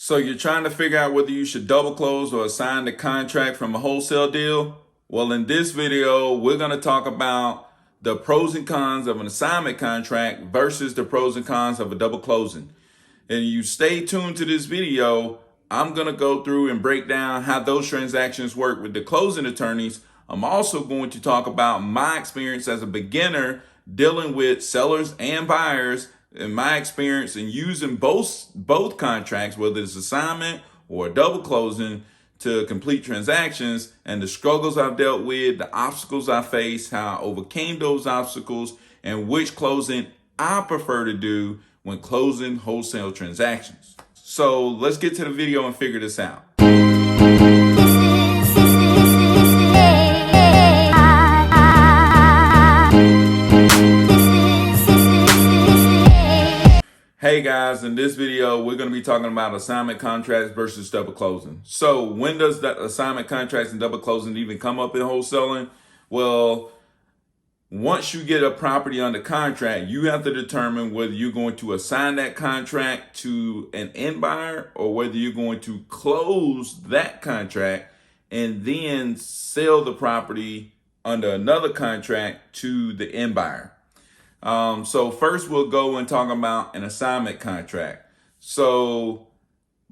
So you're trying to figure out whether you should double close or assign the contract from a wholesale deal? Well, in this video, we're going to talk about the pros and cons of an assignment contract versus the pros and cons of a double closing. And you stay tuned to this video. I'm going to go through and break down how those transactions work with the closing attorneys. I'm also going to talk about my experience as a beginner dealing with sellers and buyers, and my experience in using both contracts, whether it's assignment or double closing, to complete transactions, and the struggles I've dealt with, the obstacles I faced, how I overcame those obstacles, and which closing I prefer to do when closing wholesale transactions. So let's get to the video and figure this out. Hey guys, in this video, we're going to be talking about assignment contracts versus double closing. So when does that assignment contracts and double closing even come up in wholesaling? Well, once you get a property under contract, you have to determine whether you're going to assign that contract to an end buyer or whether you're going to close that contract and then sell the property under another contract to the end buyer. So first we'll go and talk about an assignment contract. So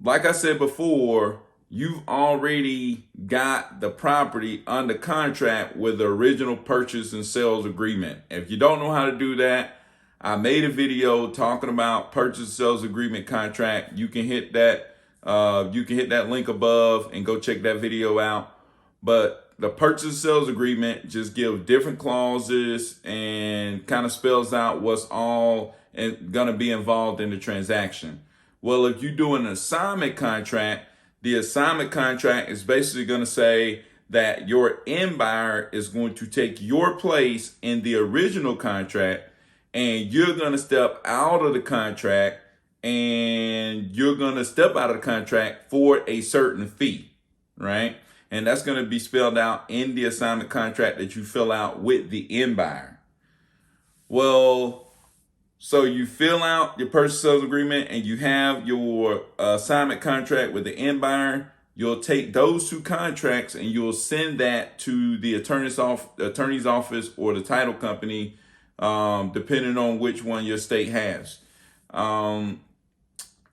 like I said before, you've already got the property under contract with the original purchase and sales agreement. If you don't know how to do that, I made a video talking about purchase and sales agreement contract. You can hit that link above and go check that video out. But the purchase and sales agreement just gives different clauses and kind of spells out what's all going to be involved in the transaction. Well, if you do an assignment contract, the assignment contract is basically going to say that your end buyer is going to take your place in the original contract, and you're going to step out of the contract, and you're going to step out of the contract for a certain fee, right? And that's going to be spelled out in the assignment contract that you fill out with the end buyer. Well, so you fill out your purchase sales agreement and you have your assignment contract with the end buyer. You'll take those two contracts and you'll send that to the attorney's office or the title company, depending on which one your state has.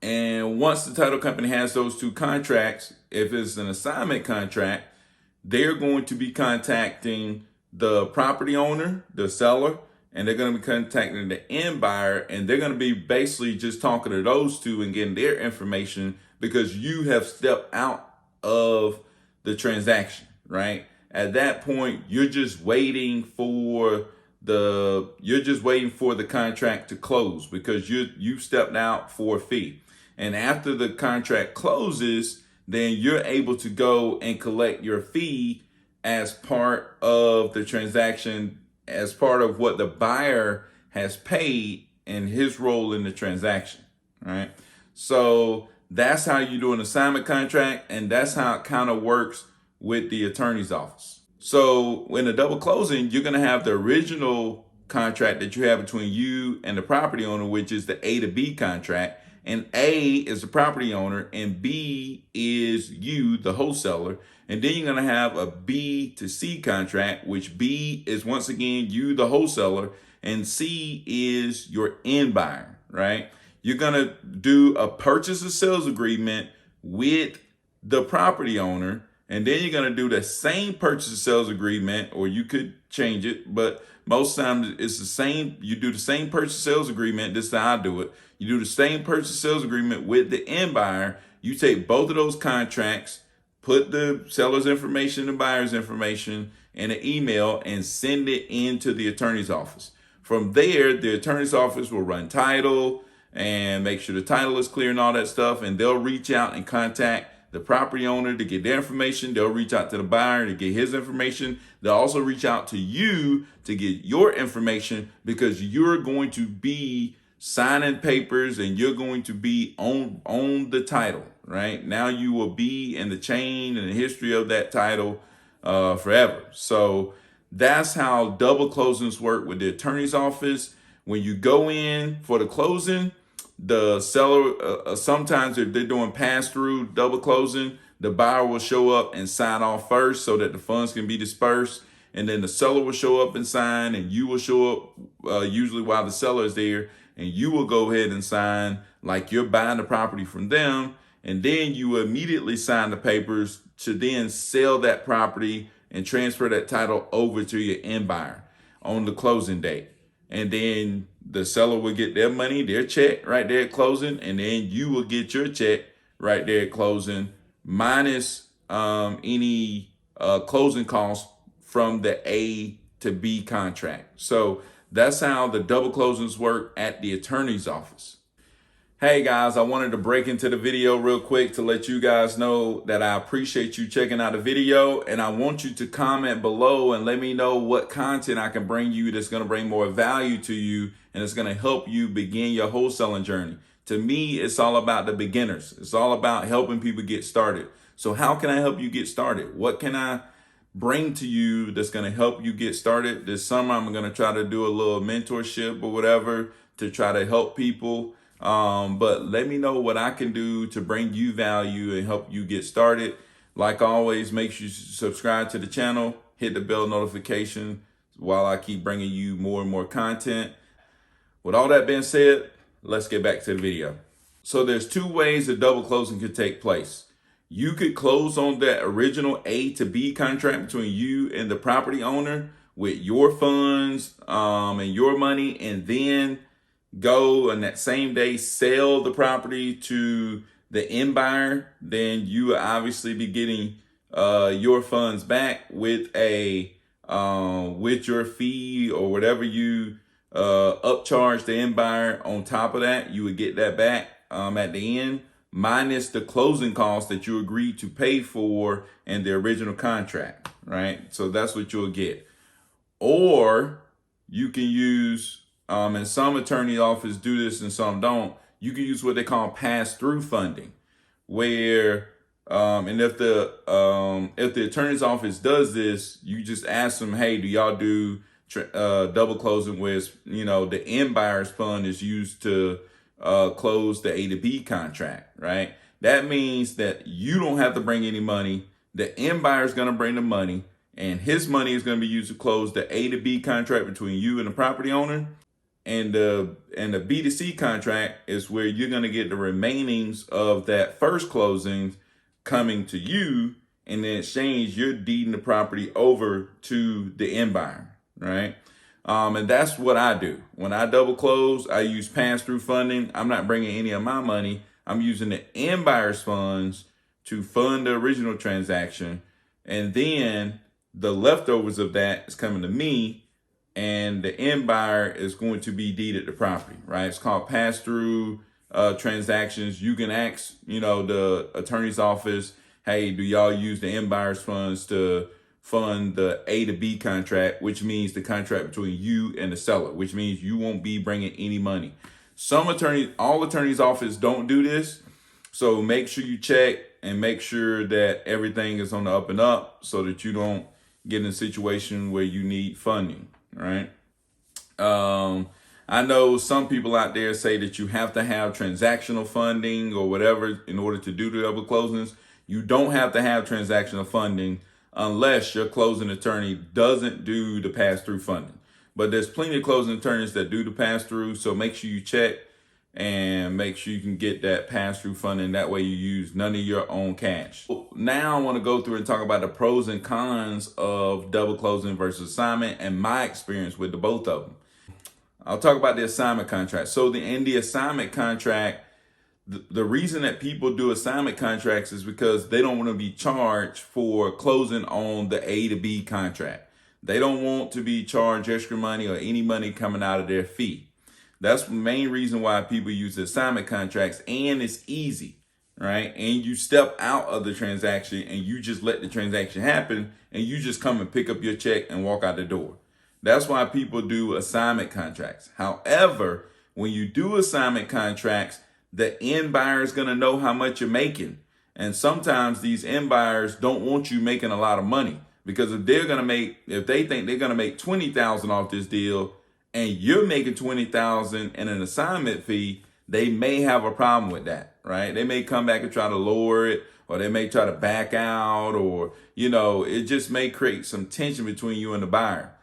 And once the title company has those two contracts, if it's an assignment contract, they're going to be contacting the property owner, the seller, and they're going to be contacting the end buyer, and they're going to be basically just talking to those two and getting their information because you have stepped out of the transaction, right? At that point, you're just waiting for the contract to close because you stepped out for a fee. And after the contract closes, then you're able to go and collect your fee as part of the transaction, as part of what the buyer has paid in his role in the transaction, right? So that's how you do an assignment contract, and that's how it kind of works with the attorney's office. So in a double closing, you're going to have the original contract that you have between you and the property owner, which is the A to B contract. And A is the property owner and B is you, the wholesaler. And then you're going to have a B to C contract, which B is once again you, the wholesaler, and C is your end buyer, right? You're going to do a purchase and sales agreement with the property owner, and then you're going to do the same purchase and sales agreement, or you could change it, but most times it's the same. You do the same purchase sales agreement. This is how I do it. You do the same purchase sales agreement with the end buyer. You take both of those contracts, put the seller's information and buyer's information in an email, and send it into the attorney's office. From there, the attorney's office will run title and make sure the title is clear and all that stuff. And they'll reach out and contact the property owner to get their information. They'll reach out to the buyer to get his information. They'll also reach out to you to get your information because you're going to be signing papers and you're going to be on the title, right? Now you will be in the chain and the history of that title forever. So that's how double closings work with the attorney's office. When you go in for the closing, the seller, sometimes if they're doing pass-through double closing, the buyer will show up and sign off first so that the funds can be dispersed. And then the seller will show up and sign, and you will show up usually while the seller is there, and you will go ahead and sign like you're buying the property from them. And then you will immediately sign the papers to then sell that property and transfer that title over to your end buyer on the closing date. And then the seller will get their money, their check right there at closing, and then you will get your check right there at closing, minus any closing costs from the A to B contract. So that's how the double closings work at the attorney's office. Hey guys, I wanted to break into the video real quick to let you guys know that I appreciate you checking out the video, and I want you to comment below and let me know what content I can bring you that's going to bring more value to you and it's going to help you begin your wholesaling journey. To me, it's all about the beginners. It's all about helping people get started. So how can I help you get started? What can I bring to you that's going to help you get started? This summer, I'm going to try to do a little mentorship or whatever to try to help people. But let me know what I can do to bring you value and help you get started. Like always, make sure you subscribe to the channel, hit the bell notification while I keep bringing you more and more content. With all that being said, let's get back to the video. So there's two ways a double closing could take place. You could close on that original A to B contract between you and the property owner with your funds and your money, and then go on that same day, sell the property to the end buyer. Then you will obviously be getting your funds back with a with your fee or whatever you upcharge the end buyer. On top of that, you would get that back at the end, minus the closing costs that you agreed to pay for in the original contract, right? So that's what you'll get. Or you can use, and some attorney offices do this and some don't, you can use what they call pass-through funding, where and if the attorney's office does this, you just ask them, hey, do y'all do double closing where, you know, the end buyer's fund is used to close the A to B contract, right? That means that you don't have to bring any money. The end buyer is going to bring the money, and his money is going to be used to close the A to B contract between you and the property owner. And the B to C contract is where you're going to get the remainings of that first closing coming to you, and in exchange, you're deeding the property over to the end buyer, right? And that's what I do. When I double close, I use pass-through funding. I'm not bringing any of my money. I'm using the end buyer's funds to fund the original transaction. And then the leftovers of that is coming to me, and the end buyer is going to be deeded the property, right? It's called pass-through transactions. You can ask, you know, the attorney's office, hey, do y'all use the end buyer's funds to fund the A to B contract, which means the contract between you and the seller, which means you won't be bringing any money. All attorneys' offices don't do this. So make sure you check and make sure that everything is on the up and up so that you don't get in a situation where you need funding, right? I know some people out there say that you have to have transactional funding or whatever in order to do the double closings. You don't have to have transactional funding unless your closing attorney doesn't do the pass-through funding. But there's plenty of closing attorneys that do the pass-through, so make sure you check and make sure you can get that pass-through funding. That way you use none of your own cash. Now I want to go through and talk about the pros and cons of double closing versus assignment and my experience with the both of them. I'll talk about the assignment contract. So in the assignment contract, the reason that people do assignment contracts is because they don't want to be charged for closing on the A to B contract. They don't want to be charged extra money or any money coming out of their fee. That's the main reason why people use assignment contracts, and it's easy, right? And you step out of the transaction and you just let the transaction happen, and you just come and pick up your check and walk out the door. That's why people do assignment contracts. However, when you do assignment contracts, the end buyer is going to know how much you're making. And sometimes these end buyers don't want you making a lot of money, because if they think they're going to make $20,000 off this deal and you're making $20,000 in an assignment fee, they may have a problem with that, right? They may come back and try to lower it, or they may try to back out, or, it just may create some tension between you and the buyer.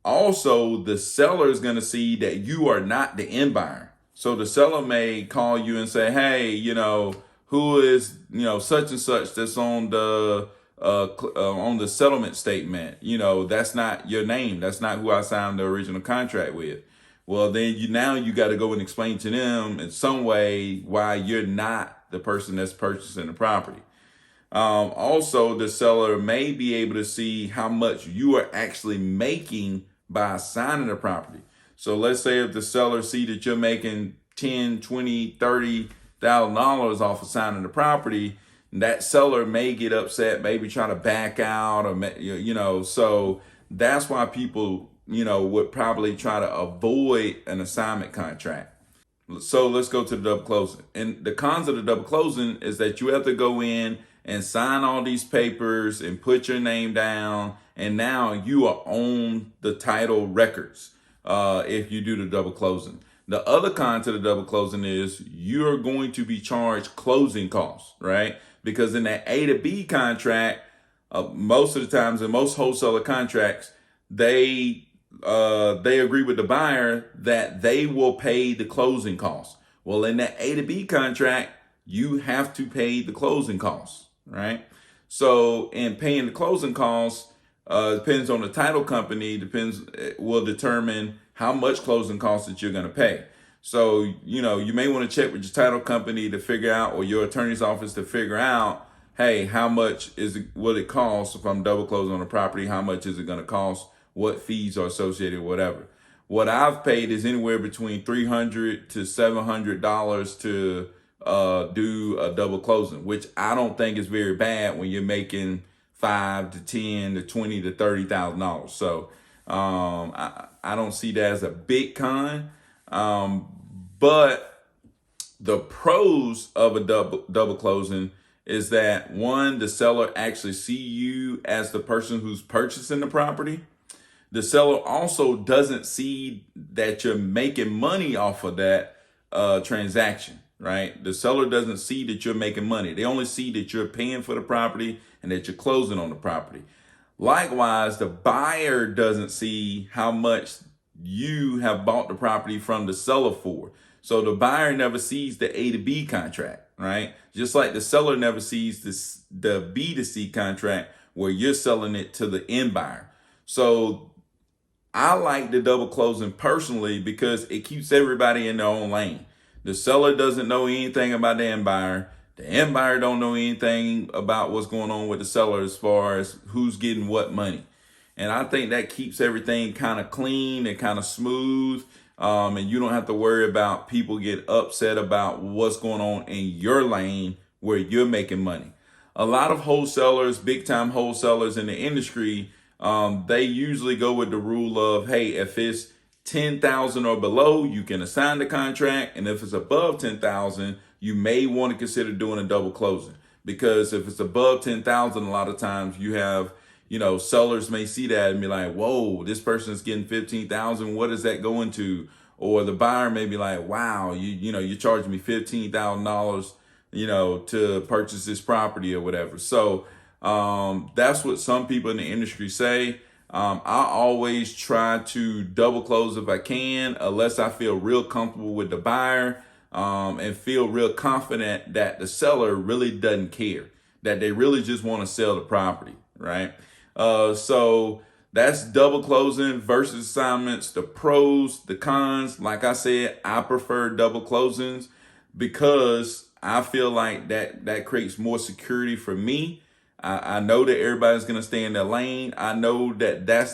Also, the seller is going to see that you are not the end buyer. So the seller may call you and say, hey, who is, such and such that's on the settlement statement. That's not your name. That's not who I signed the original contract with. Well, then you got to go and explain to them in some way why you're not the person that's purchasing the property. Also, the seller may be able to see how much you are actually making by signing the property. So let's say if the seller see that you're making $10, $20, $30,000 off of signing the property, that seller may get upset, maybe try to back out, or so that's why people would probably try to avoid an assignment contract. So let's go to the double closing. And the cons of the double closing is that you have to go in and sign all these papers and put your name down, and now you are on the title records if you do the double closing. The other con to the double closing is you're going to be charged closing costs, right? Because in that A to B contract, most of the times in most wholesaler contracts, they agree with the buyer that they will pay the closing costs. Well, in that A to B contract, you have to pay the closing costs, right? So in paying the closing costs, depends on the title company, will determine how much closing costs that you're going to pay. So, you may want to check with your title company to figure out, or your attorney's office to figure out, hey, how much will it cost if I'm double closing on a property? How much is it going to cost? What fees are associated, whatever. What I've paid is anywhere between $300 to $700 to do a double closing, which I don't think is very bad when you're making $5 to $10 to $20 to $30,000. So I don't see that as a big con. But the pros of a double closing is that, one, the seller actually see you as the person who's purchasing the property. The seller also doesn't see that you're making money off of that transaction, right? The seller doesn't see that you're making money. They only see that you're paying for the property and that you're closing on the property. Likewise, the buyer doesn't see how much you have bought the property from the seller for. So the buyer never sees the A to B contract, right? Just like the seller never sees the B to C contract where you're selling it to the end buyer. So I like the double closing personally because it keeps everybody in their own lane. The seller doesn't know anything about the end buyer. The end buyer don't know anything about what's going on with the seller as far as who's getting what money. And I think that keeps everything kind of clean and kind of smooth. And you don't have to worry about people get upset about what's going on in your lane where you're making money. A lot of wholesalers, big time wholesalers in the industry, they usually go with the rule of, hey, if it's 10,000 or below, you can assign the contract. And if it's above 10,000, you may want to consider doing a double closing, because if it's above 10,000, a lot of times you have, sellers may see that and be like, whoa, this person is getting 15,000. What is that going to? Or the buyer may be like, wow, you're charging me $15,000, to purchase this property or whatever. So, that's what some people in the industry say. I always try to double close if I can, unless I feel real comfortable with the buyer, and feel real confident that the seller really doesn't care, that they really just want to sell the property, right? So that's double closing versus assignments, the pros, the cons. Like I said, I prefer double closings because I feel like that creates more security for me. I know that everybody's going to stay in their lane. I know that that's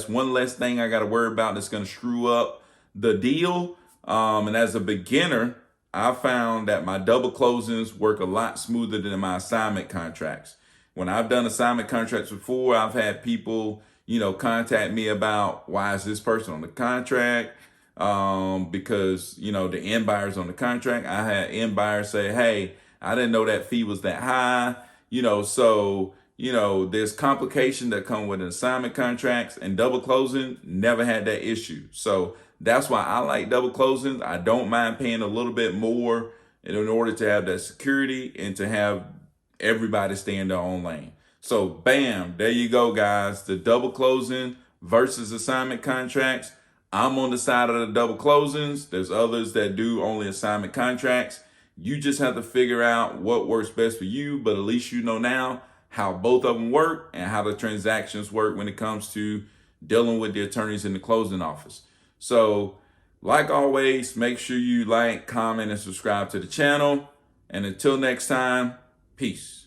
one less thing I got to worry about that's going to screw up the deal. And as a beginner, I found that my double closings work a lot smoother than my assignment contracts. When I've done assignment contracts before, I've had people, contact me about, why is this person on the contract? Because, the end buyer's on the contract. I had end buyers say, hey, I didn't know that fee was that high. So there's complication that come with assignment contracts, and double closing never had that issue. So that's why I like double closings. I don't mind paying a little bit more in order to have that security and to have everybody stay in their own lane. So bam, there you go, guys. The double closing versus assignment contracts. I'm on the side of the double closings. There's others that do only assignment contracts. You just have to figure out what works best for you, but at least you know now how both of them work and how the transactions work when it comes to dealing with the attorneys in the closing office. So, like always, make sure you like, comment, and subscribe to the channel. And until next time, peace.